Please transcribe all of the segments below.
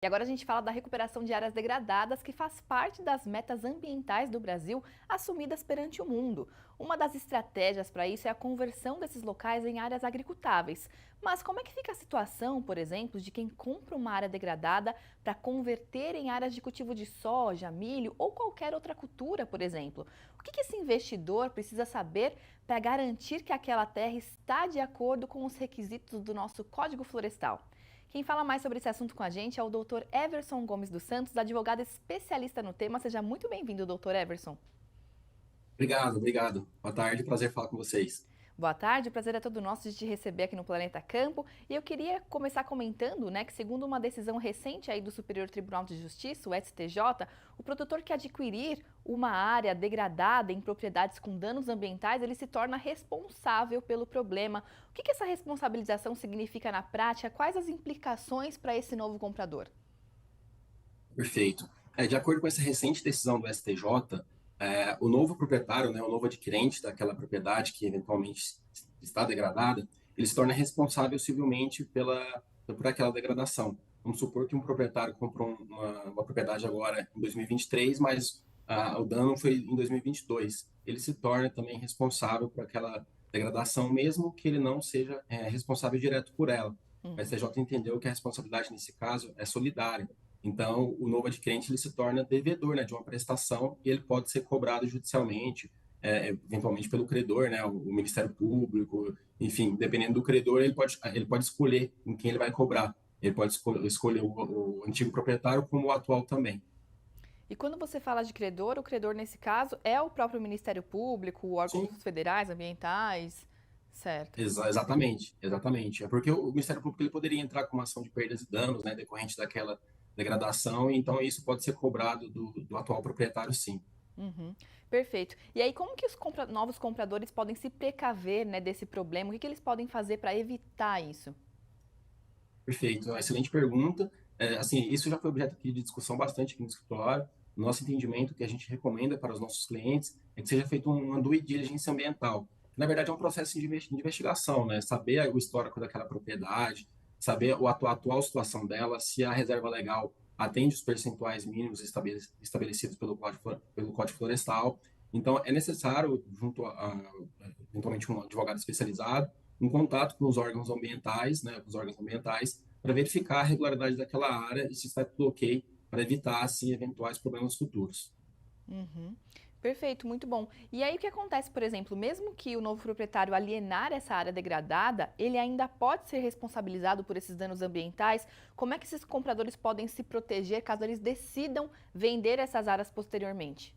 E agora a gente fala da recuperação de áreas degradadas, que faz parte das metas ambientais do Brasil assumidas perante o mundo. Uma das estratégias para isso é a conversão desses locais em áreas agricultáveis. Mas como é que fica a situação, por exemplo, de quem compra uma área degradada para converter em áreas de cultivo de soja, milho ou qualquer outra cultura, por exemplo? O que esse investidor precisa saber para garantir que aquela terra está de acordo com os requisitos do nosso Código Florestal? Quem fala mais sobre esse assunto com a gente é o Dr. Everson Gomes dos Santos, advogado especialista no tema. Seja muito bem-vindo, Dr. Everson. Obrigado. Boa tarde, prazer falar com vocês. Boa tarde, o prazer é todo nosso de te receber aqui no Planeta Campo. E eu queria começar comentando, que segundo uma decisão recente aí do Superior Tribunal de Justiça, o STJ, o produtor que adquirir uma área degradada em propriedades com danos ambientais, ele se torna responsável pelo problema. O que essa responsabilização significa na prática? Quais as implicações para esse novo comprador? Perfeito. De acordo com essa recente decisão do STJ, o novo proprietário, né, o novo adquirente daquela propriedade que eventualmente está degradada, ele se torna responsável civilmente por aquela degradação. Vamos supor que um proprietário comprou uma propriedade agora em 2023, mas o dano foi em 2022. Ele se torna também responsável por aquela degradação, mesmo que ele não seja responsável direto por ela. O Uhum. STJ entendeu que a responsabilidade nesse caso é solidária. Então, o novo adquirente ele se torna devedor, né, de uma prestação e ele pode ser cobrado judicialmente, eventualmente pelo credor, né, o Ministério Público, enfim, dependendo do credor, ele pode escolher em quem ele vai cobrar. Ele pode escolher o antigo proprietário como o atual também. E quando você fala de credor, o credor nesse caso é o próprio Ministério Público, órgãos Sim, federais, ambientais, certo? exatamente. É porque o Ministério Público ele poderia entrar com uma ação de perdas e danos, né, decorrente daquela degradação, então isso pode ser cobrado do atual proprietário, sim. Uhum, perfeito. E aí, como que os novos compradores podem se precaver, desse problema? O que eles podem fazer para evitar isso? Perfeito, uma excelente pergunta. Assim, isso já foi objeto aqui de discussão bastante aqui no escritório. O nosso entendimento, que a gente recomenda para os nossos clientes, é que seja feito uma due diligence ambiental. Na verdade, é um processo de investigação, né? Saber o histórico daquela propriedade, saber a atual situação dela, se a reserva legal atende os percentuais mínimos estabelecidos pelo Código Florestal. Então, é necessário, eventualmente, um advogado especializado, em contato com os órgãos ambientais, né, com os órgãos ambientais, para verificar a regularidade daquela área e se está tudo ok, para evitar, assim, eventuais problemas futuros. Uhum. Perfeito, muito bom. E aí o que acontece, por exemplo, mesmo que o novo proprietário alienar essa área degradada, ele ainda pode ser responsabilizado por esses danos ambientais? Como é que esses compradores podem se proteger caso eles decidam vender essas áreas posteriormente?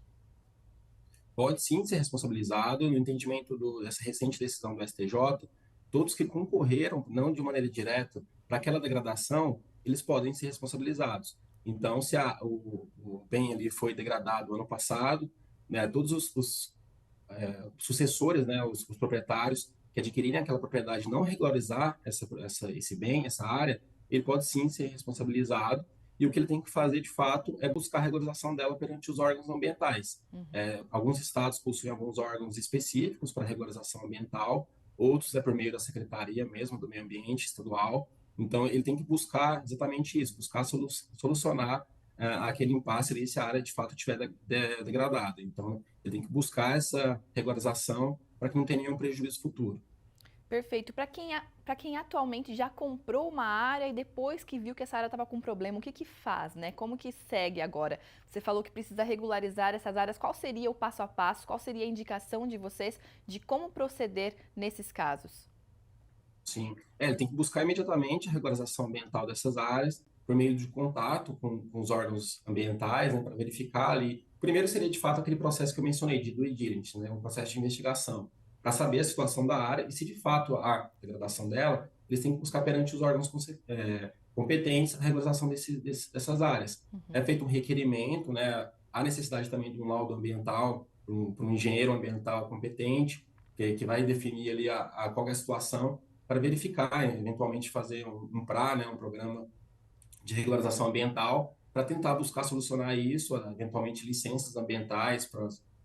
Pode sim ser responsabilizado, no entendimento dessa recente decisão do STJ, todos que concorreram, não de maneira direta, para aquela degradação, eles podem ser responsabilizados. Então, se o bem ali foi degradado ano passado, né, todos os sucessores, né, os proprietários que adquirirem aquela propriedade não regularizar esse bem, essa área, ele pode sim ser responsabilizado e o que ele tem que fazer de fato é buscar a regularização dela perante os órgãos ambientais. Uhum. Alguns estados possuem alguns órgãos específicos para regularização ambiental, outros é por meio da secretaria mesmo do meio ambiente estadual. Então ele tem que buscar exatamente isso, buscar solucionar aquele impasse ali se a área de fato estiver degradada. Então ele tem que buscar essa regularização para que não tenha nenhum prejuízo futuro. Perfeito. Para quem atualmente já comprou uma área e depois que viu que essa área estava com problema, o que que faz, né? Como que segue agora? Você falou que precisa regularizar essas áreas. Qual seria o passo a passo? Qual seria a indicação de vocês de como proceder nesses casos? Sim, ele tem que buscar imediatamente a regularização ambiental dessas áreas por meio de contato com os órgãos ambientais, né, para verificar ali. Primeiro seria de fato aquele processo que eu mencionei de due diligence, né, um processo de investigação, para saber a situação da área e se de fato há degradação dela, eles têm que buscar perante os órgãos competentes a regularização dessas áreas. É Uhum. feito um requerimento, né, há necessidade também de um laudo ambiental, para um engenheiro ambiental competente, que vai definir ali qual é a situação para verificar, eventualmente fazer um PRA, né, um programa de regularização ambiental, para tentar buscar solucionar isso, eventualmente licenças ambientais,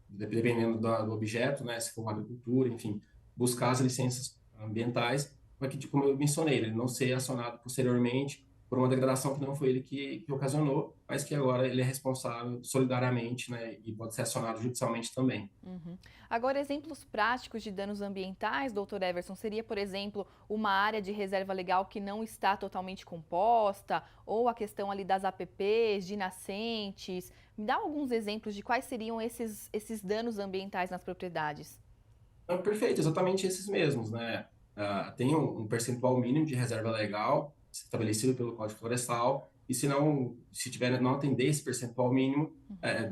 dependendo do objeto, né, se for agricultura, enfim, buscar as licenças ambientais, para que, como eu mencionei, ele não ser acionado posteriormente por uma degradação que não foi ele que ocasionou, mas que agora ele é responsável solidariamente, né, e pode ser acionado judicialmente também. Uhum. Agora, exemplos práticos de danos ambientais, doutor Everson, seria, por exemplo, uma área de reserva legal que não está totalmente composta, ou a questão ali das APPs, de nascentes. Me dá alguns exemplos de quais seriam esses danos ambientais nas propriedades. Não, perfeito, exatamente esses mesmos, né? Tem um percentual mínimo de reserva legal estabelecido pelo Código Florestal, e se tiver não atender esse percentual mínimo,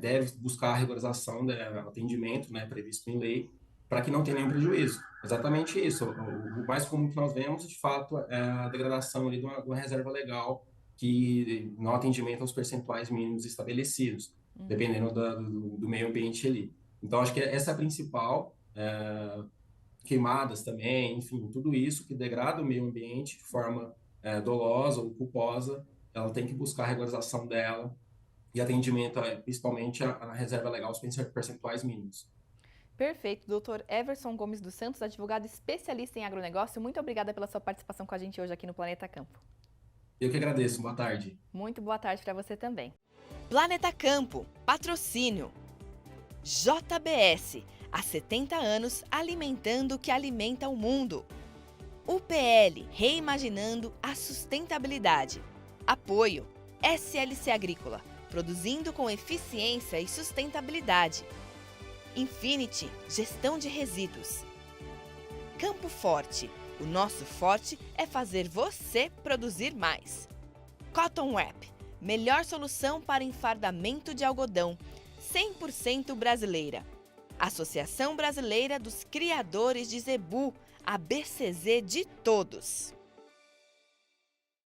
deve buscar a regularização do atendimento, né, previsto em lei, para que não tenha nenhum prejuízo. Exatamente isso. O mais comum que nós vemos, de fato, é a degradação ali de uma reserva legal que não atendimento aos percentuais mínimos estabelecidos, dependendo do meio ambiente ali. Então, acho que essa é a principal. Queimadas também, enfim, tudo isso que degrada o meio ambiente de forma dolosa ou culposa, ela tem que buscar a regularização dela e atendimento, principalmente à reserva legal, os percentuais mínimos. Perfeito, doutor Everson Gomes dos Santos, advogado especialista em agronegócio. Muito obrigada pela sua participação com a gente hoje aqui no Planeta Campo. Eu que agradeço, boa tarde. Muito boa tarde para você também. Planeta Campo, patrocínio. JBS, há 70 anos alimentando o que alimenta o mundo. UPL, reimaginando a sustentabilidade. Apoio, SLC Agrícola, produzindo com eficiência e sustentabilidade. Infinity, gestão de resíduos. Campo Forte, o nosso forte é fazer você produzir mais. Cotton Wrap, melhor solução para enfardamento de algodão, 100% brasileira. Associação Brasileira dos Criadores de Zebu, a BCZ de todos.